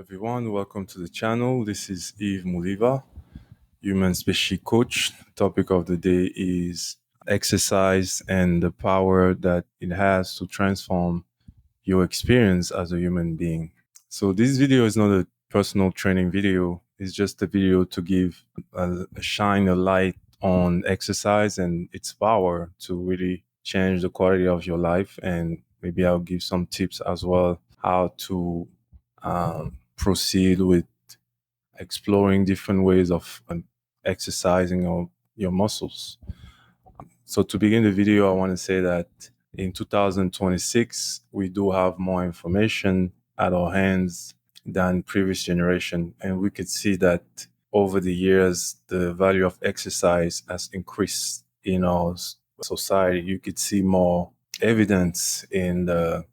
everyone. Welcome to the channel. This is Eve Muliva, human species coach. Topic of the day is exercise and the power that it has to transform your experience as a human being. So this video is not a personal training video. It's just a video to give shine a light on exercise and its power to really change the quality of your life. And maybe I'll give some tips as well how to proceed with exploring different ways of exercising your muscles. So to begin the video, I want to say that in 2026, we do have more information at our hands than previous generation. And we could see that over the years, the value of exercise has increased in our society. You could see more evidence in the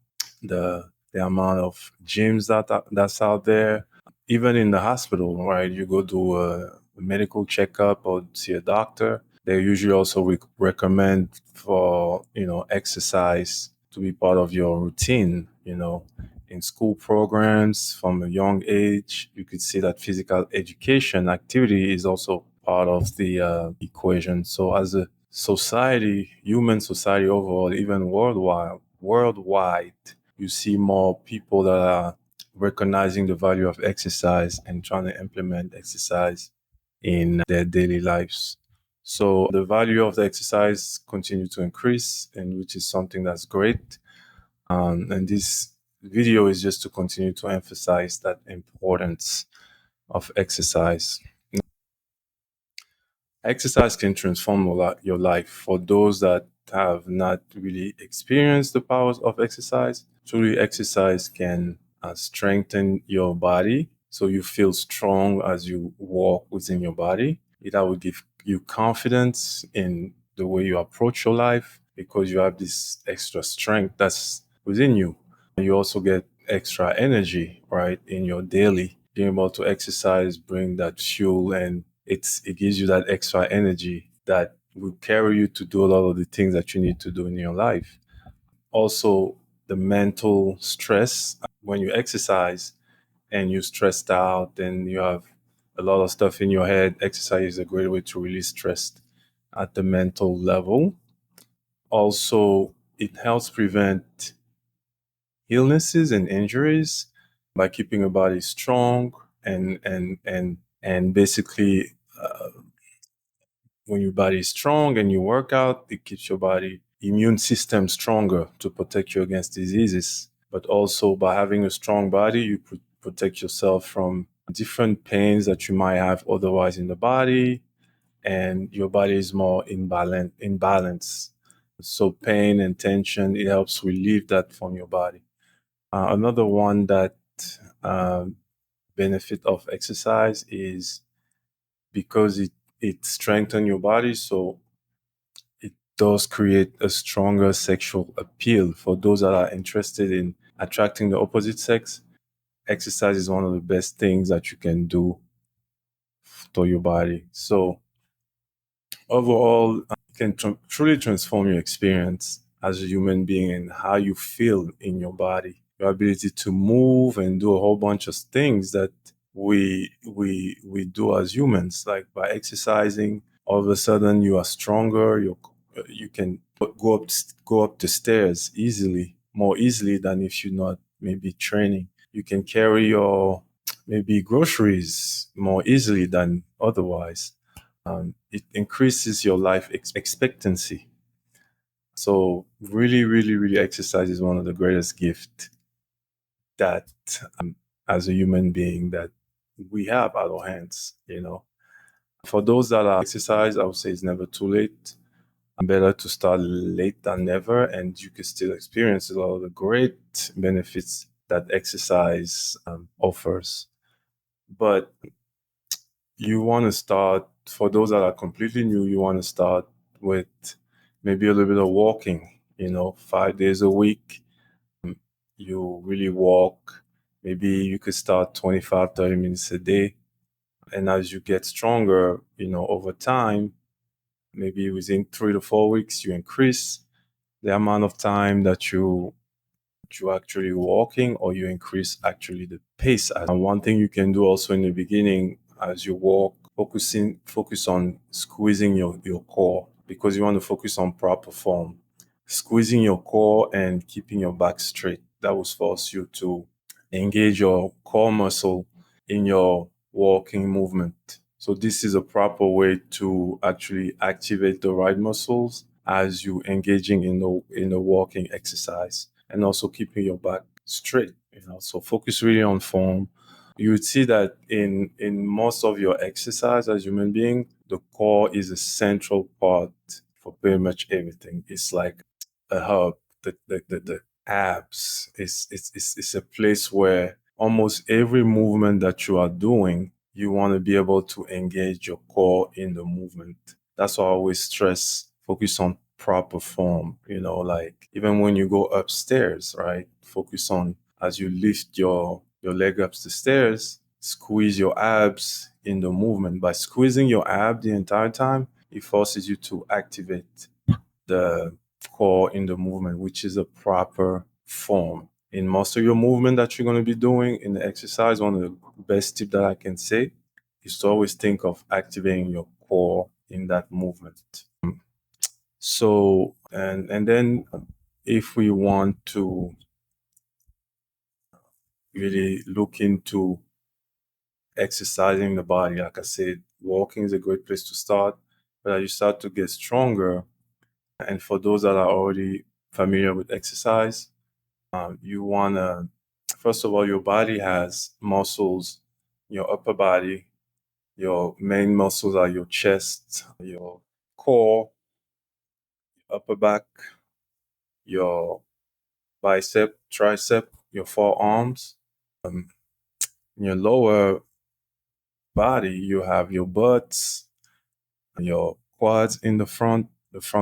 amount of gyms that's out there. Even in the hospital, right? You go do a medical checkup or see a doctor. They usually also recommend for exercise to be part of your routine. In school programs from a young age, you could see that physical education activity is also part of the equation. So as a society, human society overall, even worldwide, you see more people that are recognizing the value of exercise and trying to implement exercise in their daily lives. So the value of the exercise continue to increase, and which is something that's great. And this video is just to continue to emphasize that importance of exercise. Exercise can transform your life. For those that have not really experienced the powers of exercise, truly exercise can strengthen your body so you feel strong as you walk within your body. It will give you confidence in the way you approach your life because you have this extra strength that's within you. You also get extra energy, right, in your daily. Being able to exercise, bring that fuel, and it gives you that extra energy that will carry you to do a lot of the things that you need to do in your life. Also, the mental stress when you exercise and you're stressed out and you have a lot of stuff in your head, exercise is a great way to release stress at the mental level. Also, it helps prevent illnesses and injuries by keeping your body strong and basically when your body is strong and you work out, it keeps your body immune system stronger to protect you against diseases. But also by having a strong body, you protect yourself from different pains that you might have otherwise in the body, and your body is more in balance. So pain and tension, it helps relieve that from your body. Another one that uh, benefit of exercise is because it strengthens your body, so it does create a stronger sexual appeal for those that are interested in attracting the opposite sex. Exercise is one of the best things that you can do to your body. So overall, it can truly transform your experience as a human being and how you feel in your body. Your ability to move and do a whole bunch of things that we do as humans, like by exercising. All of a sudden, you are stronger. You can go up the stairs easily, more easily than if you're not maybe training. You can carry your maybe groceries more easily than otherwise. It increases your life expectancy. So really, really, really, exercise is one of the greatest gifts that, as a human being, that we have at our hands. For those that are exercise, I would say it's never too late. Better to start late than never, and you can still experience a lot of the great benefits that exercise offers. But you want to start, for those that are completely new, you want to start with maybe a little bit of walking, 5 days a week. You really walk. Maybe you could start 25, 30 minutes a day. And as you get stronger, over time, maybe within 3 to 4 weeks, you increase the amount of time that you you actually walking or you increase actually the pace. And one thing you can do also in the beginning as you walk, focus on squeezing your core because you want to focus on proper form. Squeezing your core and keeping your back straight. That will force you to engage your core muscle in your walking movement. So this is a proper way to actually activate the right muscles as you engaging in the walking exercise and also keeping your back straight. So focus really on form. You would see that in most of your exercise as human being, the core is a central part for pretty much everything. It's like a hub. The abs is a place where almost every movement that you are doing, you want to be able to engage your core in the movement. That's why I always stress focus on proper form, like even when you go upstairs, right? Focus on as you lift your leg up the stairs, squeeze your abs in the movement. By squeezing your ab the entire time, it forces you to activate the core in the movement, which is a proper form. In most of your movement that you're going to be doing in the exercise, one of the best tip that I can say is to always think of activating your core in that movement. So, and then if we want to really look into exercising the body, like I said, walking is a great place to start. But as you start to get stronger, and for those that are already familiar with exercise, you want to, first of all, your body has muscles, your upper body, your main muscles are your chest, your core, upper back, your bicep, tricep, your forearms. In your lower body, you have your butts, your quads in the front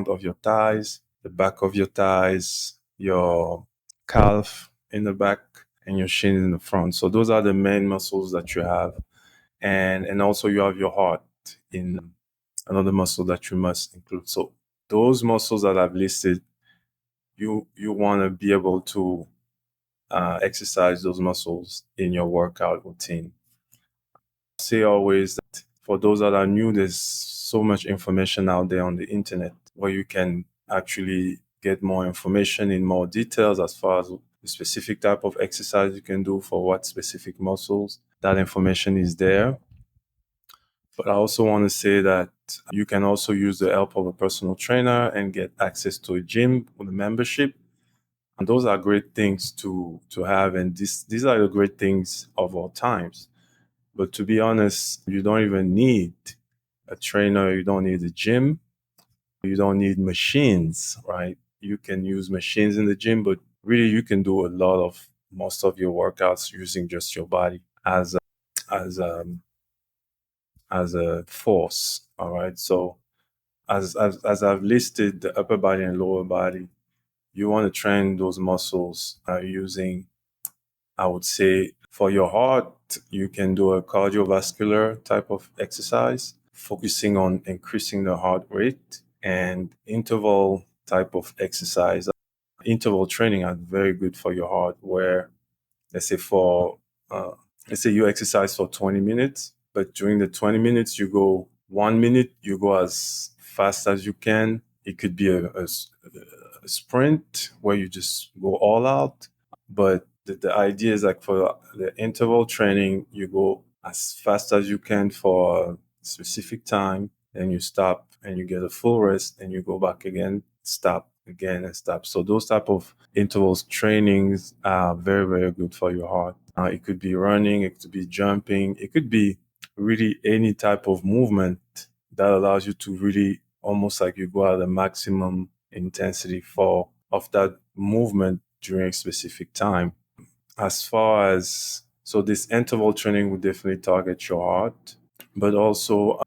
of your thighs, the back of your thighs, your calf in the back, and your shin in the front. So those are the main muscles that you have. And also you have your heart in another muscle that you must include. So those muscles that I've listed, you want to be able to exercise those muscles in your workout routine. I say always that for those that are new, there's so much information out there on the internet where you can actually get more information in more details as far as the specific type of exercise you can do for what specific muscles. That information is there. But I also want to say that you can also use the help of a personal trainer and get access to a gym with a membership. And those are great things to have. And these are the great things of all times. But to be honest, you don't even need a trainer. You don't need a gym. You don't need machines, right? You can use machines in the gym, but really you can do a lot of most of your workouts using just your body as as a force. All right. So as I've listed the upper body and lower body, you want to train those muscles using, I would say, for your heart, you can do a cardiovascular type of exercise, focusing on increasing the heart rate and interval type of exercise. Interval training are very good for your heart, where let's say for uh, let's say you exercise for 20 minutes, but during the 20 minutes you go 1 minute, you go as fast as you can. It could be a sprint where you just go all out, but the idea is like for the interval training, you go as fast as you can for a specific time, then you stop and you get a full rest, and you go back again, stop again and stop. So those type of intervals trainings are very, very good for your heart. It could be running, it could be jumping, it could be really any type of movement that allows you to really almost like you go at the maximum intensity for of that movement during a specific time. As far as so this interval training would definitely target your heart, but also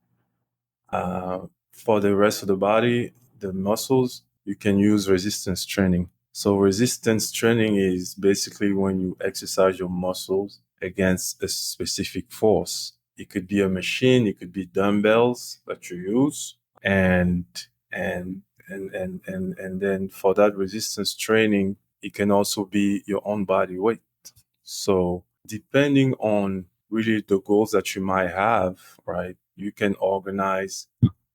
for the rest of the body, the muscles, you can use resistance training. So resistance training is basically when you exercise your muscles against a specific force. It could be a machine, it could be dumbbells that you use, and and then for that resistance training, It can also be your own body weight. So depending on really the goals that you might have, right, you can organize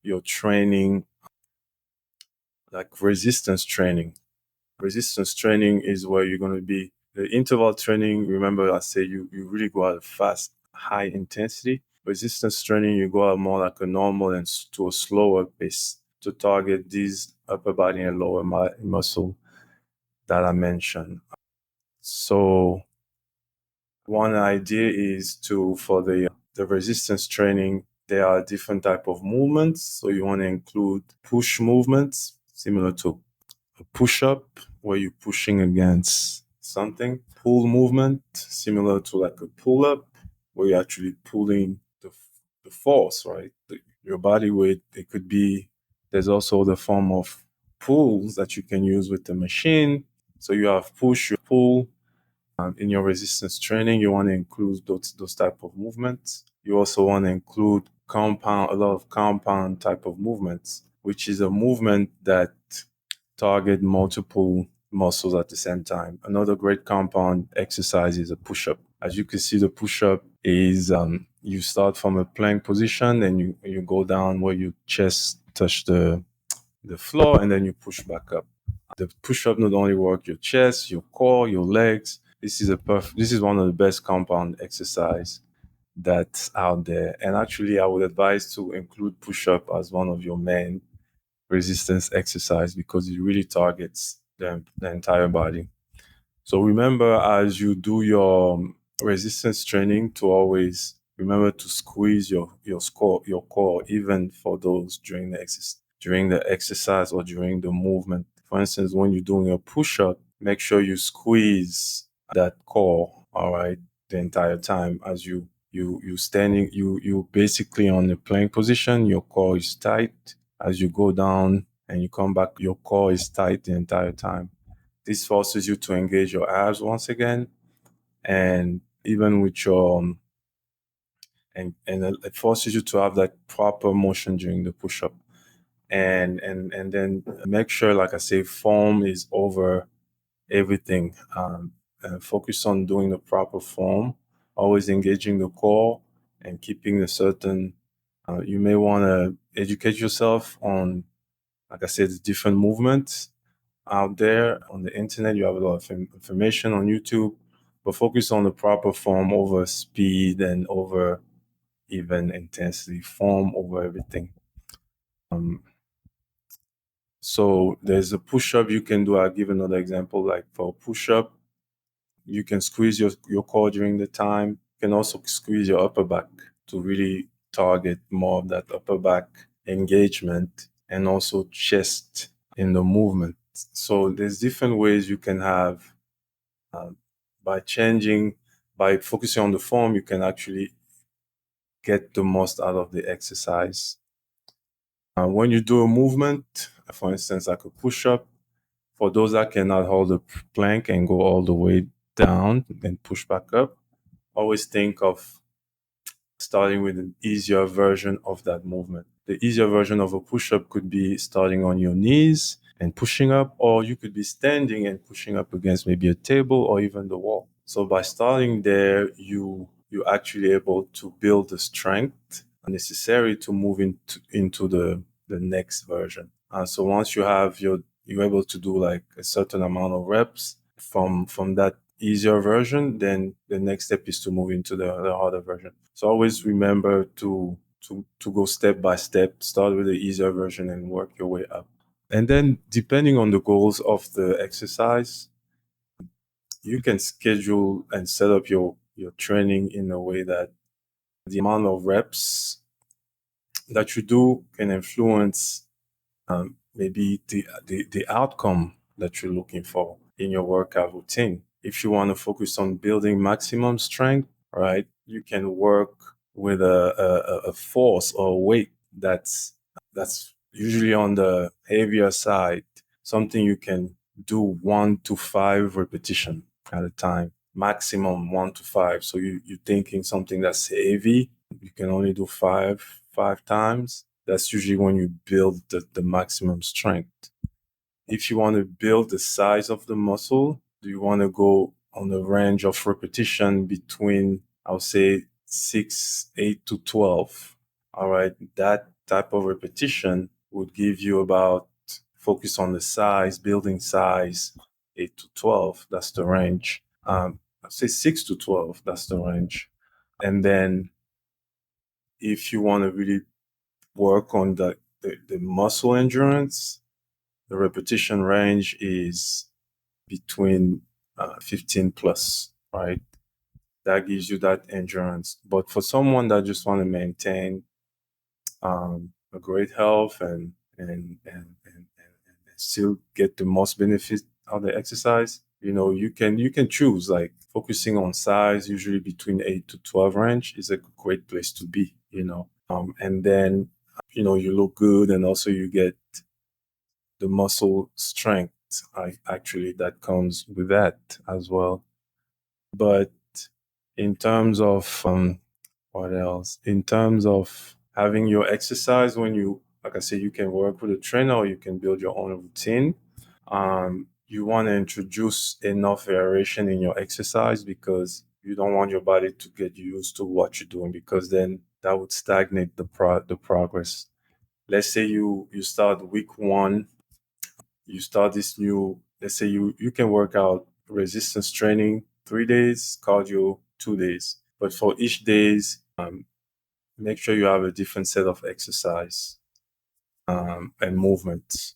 your training like resistance training. Resistance training is where you're going to be the interval training. Remember, I say you really go out fast, high intensity. Resistance training, you go out more like a normal and to a slower pace to target these upper body and lower muscle that I mentioned. So one idea is to for the resistance training, there are different type of movements. So you want to include push movements similar to a push up where you're pushing against something, pull movement similar to like a pull up where you're actually pulling the force, right? Your body weight. It could be, there's also the form of pulls that you can use with the machine. So you have push, you pull. In your resistance training, you want to include those type of movements. You also want to include a lot of compound type of movements, which is a movement that target multiple muscles at the same time. Another great compound exercise is a push-up. As you can see, the push-up is you start from a plank position and you go down where your chest touch the floor and then you push back up. The push-up not only work your chest, your core, your legs. This is one of the best compound exercise that's out there. And actually, I would advise to include push-up as one of your main resistance exercise because it really targets the entire body. So remember, as you do your resistance training, to always remember to squeeze your core, even for those during the exercise or during the movement. For instance, when you're doing a push up, make sure you squeeze that core. All right, the entire time as you standing, you basically on the plank position. Your core is tight. As you go down and you come back, your core is tight the entire time. This forces you to engage your abs once again, and even with your and it forces you to have that proper motion during the push up, and then make sure, like I say, form is over everything. And focus on doing the proper form, always engaging the core and keeping a certain. You may want to educate yourself on, like I said, the different movements out there on the internet. You have a lot of information on YouTube, but focus on the proper form over speed and over even intensity, form over everything. Um, so there's a push up you can do. I'll give another example. Like for a push up, you can squeeze your core during the time. You can also squeeze your upper back to really target more of that upper back engagement and also chest in the movement. So there's different ways you can have uh, by changing, by focusing on the form, you can actually get the most out of the exercise. When you do a movement, for instance, like a push up, for those that cannot hold a plank and go all the way down and push back up, always think of starting with an easier version of that movement. The easier version of a push up could be starting on your knees and pushing up, or you could be standing and pushing up against maybe a table or even the wall. So by starting there, you're actually able to build the strength necessary to move into the next version. So once you're able to do like a certain amount of reps from that easier version, then the next step is to move into the harder version. So always remember to go step by step, start with the easier version and work your way up. And then depending on the goals of the exercise, you can schedule and set up your training in a way that the amount of reps that you do can influence maybe the outcome that you're looking for in your workout routine. If you want to focus on building maximum strength, right, you can work with a force or weight that's usually on the heavier side, something you can do 1 to 5 repetition at a time, maximum 1 to 5. So you're thinking something that's heavy, you can only do five times. That's usually when you build the maximum strength. if you want to build the size of the muscle, do you want to go on a range of repetition between, I'll say, 6, 8 to 12? All right. That type of repetition would give you about focus on the size, building size, 8 to 12. That's the range. I'll say 6 to 12. That's the range. And then if you want to really work on the muscle endurance, the repetition range is between 15 plus, right? That gives you that endurance. But for someone that just want to maintain a great health and still get the most benefit out of the exercise, you can choose, like, focusing on size, usually between 8 to 12 range is a great place to be. And then you look good, and also you get the muscle strength, actually, that comes with that as well. But in terms of what else? In terms of having your exercise, when you, like I said, you can work with a trainer or you can build your own routine. You want to introduce enough variation in your exercise, because you don't want your body to get used to what you're doing, because then that would stagnate the progress. Let's say you start week one, you start this new, let's say you can work out resistance training 3 days, cardio 2 days. But for each days, make sure you have a different set of exercise and movements.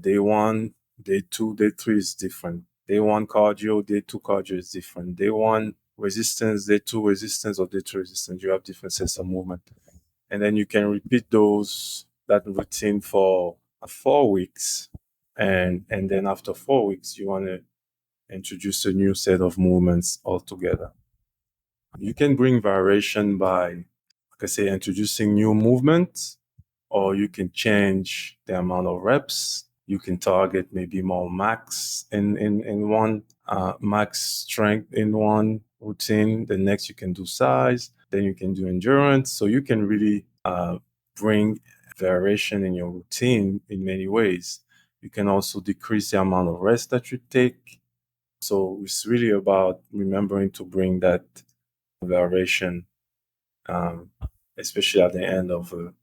Day one, day two, day three is different. Day one cardio, day two cardio is different. Day one resistance, day two resistance, or day three resistance. You have different sets of movement. And then you can repeat that routine for 4 weeks. And then after 4 weeks, you want to introduce a new set of movements altogether. You can bring variation by, like I say, introducing new movements, or you can change the amount of reps. You can target maybe more max in one, max strength in one routine. The next you can do size, then you can do endurance. So you can really bring variation in your routine in many ways. You can also decrease the amount of rest that you take. So it's really about remembering to bring that variation, um, especially at the end of a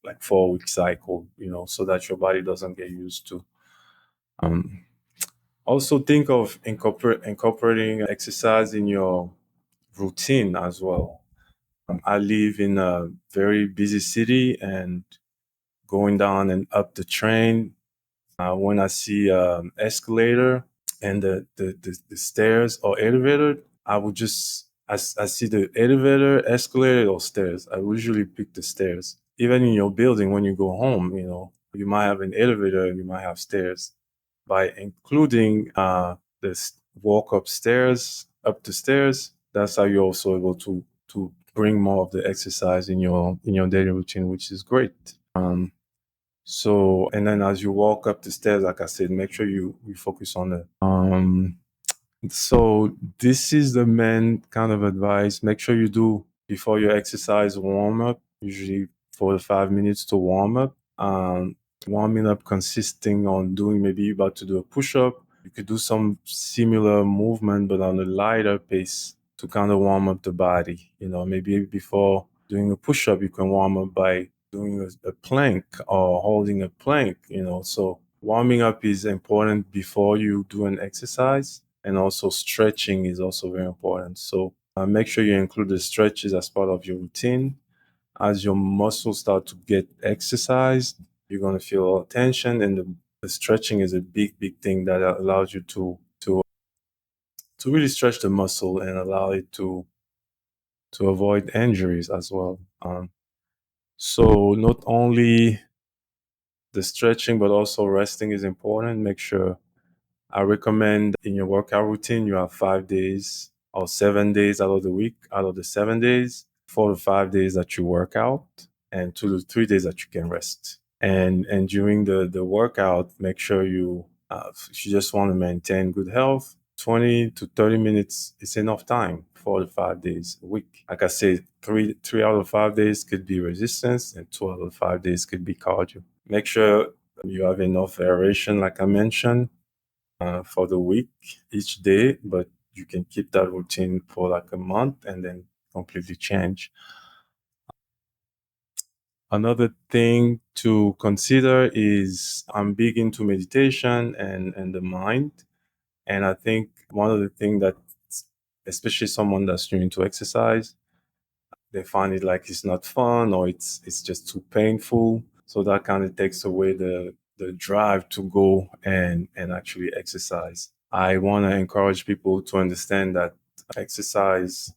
like 4 week cycle, so that your body doesn't get used to. Um, Also think of incorporating exercise in your routine as well. I live in a very busy city, and going down and up the train, when I see escalator and the stairs or elevator, I would just, I see the elevator, escalator, or stairs. I usually pick the stairs. Even in your building, when you go home, you might have an elevator, you might have stairs. By including this walk upstairs, up the stairs, that's how you're also able to bring more of the exercise in your daily routine, which is great. So, and then as you walk up the stairs, like I said, make sure you focus on it. So this is the main kind of advice. Make sure you do, before your exercise, warm up, usually 4 to 5 minutes to warm up. Warming up consisting on doing, maybe you're about to do a push-up. You could do some similar movement, but on a lighter pace to kind of warm up the body. Maybe before doing a push-up, you can warm up by doing a plank or holding a plank. So warming up is important before you do an exercise, and also stretching is also very important. So make sure you include the stretches as part of your routine. As your muscles start to get exercised, you're going to feel a lot of tension, and the stretching is a big thing that allows you to really stretch the muscle and allow it to avoid injuries as well. So not only the stretching, but also resting is important. Make sure, I recommend in your workout routine, you have 5 days or 7 days out of the week. Out of the 7 days, 4 to 5 days that you work out, and 2 to 3 days that you can rest. And during the workout, make sure if you just want to maintain good health, 20 to 30 minutes is enough time. 4 to 5 days a week. Like I said, three out of 5 days could be resistance, and 2 out of 5 days could be cardio. Make sure You have enough aeration, like I mentioned, for the week each day, but you can keep that routine for like a month and then completely change. Another thing to consider is I'm big into meditation and the mind. And I think one of the things that, especially someone that's new into exercise, they find it like it's not fun or it's just too painful. So that kind of takes away the drive to go and actually exercise. I want to encourage people to understand that exercise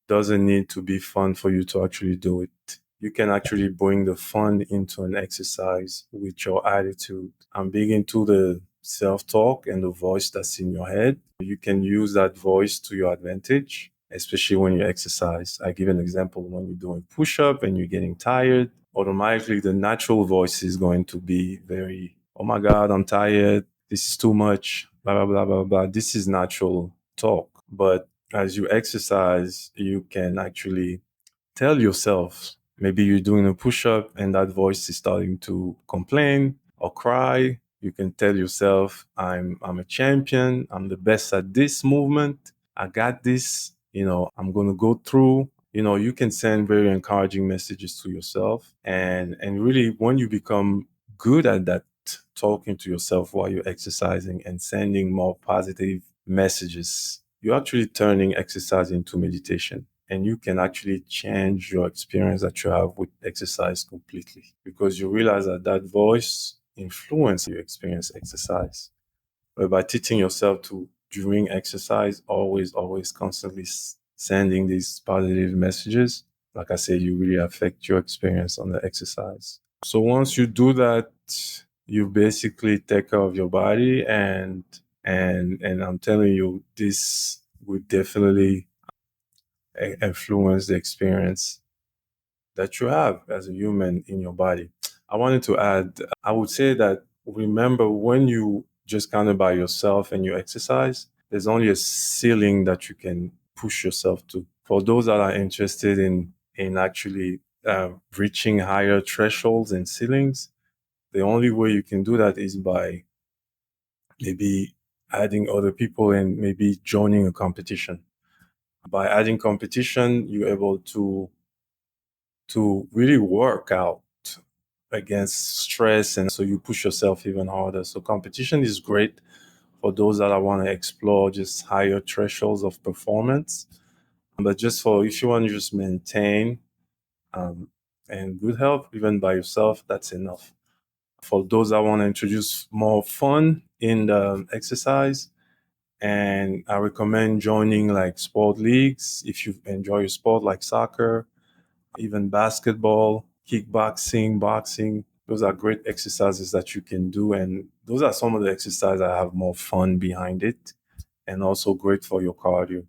doesn't need to be fun for you to actually do it. You can actually bring the fun into an exercise with your attitude. I'm big into the self talk and the voice that's in your head. You can use that voice to your advantage, especially when you exercise. I give an example when you're doing push up and you're getting tired, automatically the natural voice is going to be very, oh my God, I'm tired. This is too much, blah, blah, blah, blah, blah. This is natural talk. But as you exercise, you can actually tell yourself, maybe you're doing a push up and that voice is starting to complain or cry. You can tell yourself, I'm a champion. I'm the best at this movement. I got this. I'm going to go through. You can send very encouraging messages to yourself. And really, when you become good at that, talking to yourself while you're exercising and sending more positive messages, you're actually turning exercise into meditation. And you can actually change your experience that you have with exercise completely because you realize that that voice influences your experience exercise. But by teaching yourself to, during exercise, always constantly sending these positive messages, like I said, you really affect your experience on the exercise. So once you do that, you basically take care of your body and I'm telling you, this would definitely influence the experience that you have as a human in your body. I wanted to add, I would say that remember when you just kind of by yourself and you exercise, there's only a ceiling that you can push yourself to. For those that are interested in actually reaching higher thresholds and ceilings, the only way you can do that is by maybe adding other people and maybe joining a competition. By adding competition, you're able to really work out against stress and so you push yourself even harder. So competition is great for those that want to explore just higher thresholds of performance. But just for if you want to just maintain um, and good health, even by yourself, that's enough. For those that want to introduce more fun in the exercise, and I recommend joining like sport leagues if you enjoy your sport like soccer, even basketball, kickboxing, boxing. Those are great exercises that you can do. And those are some of the exercises that have more fun behind it and also great for your cardio.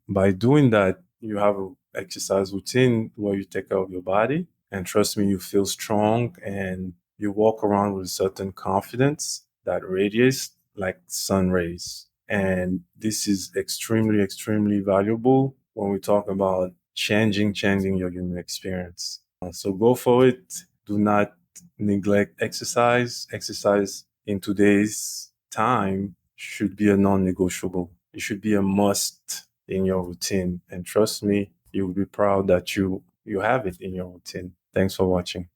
By doing that, you have an exercise routine where you take care of your body. And trust me, you feel strong and you walk around with a certain confidence that radiates like sun rays. And this is extremely, extremely valuable when we talk about changing your human experience. So go for it. Do not neglect exercise. Exercise in today's time should be a non-negotiable. It should be a must in your routine. And trust me, you will be proud that you have it in your routine. Thanks for watching.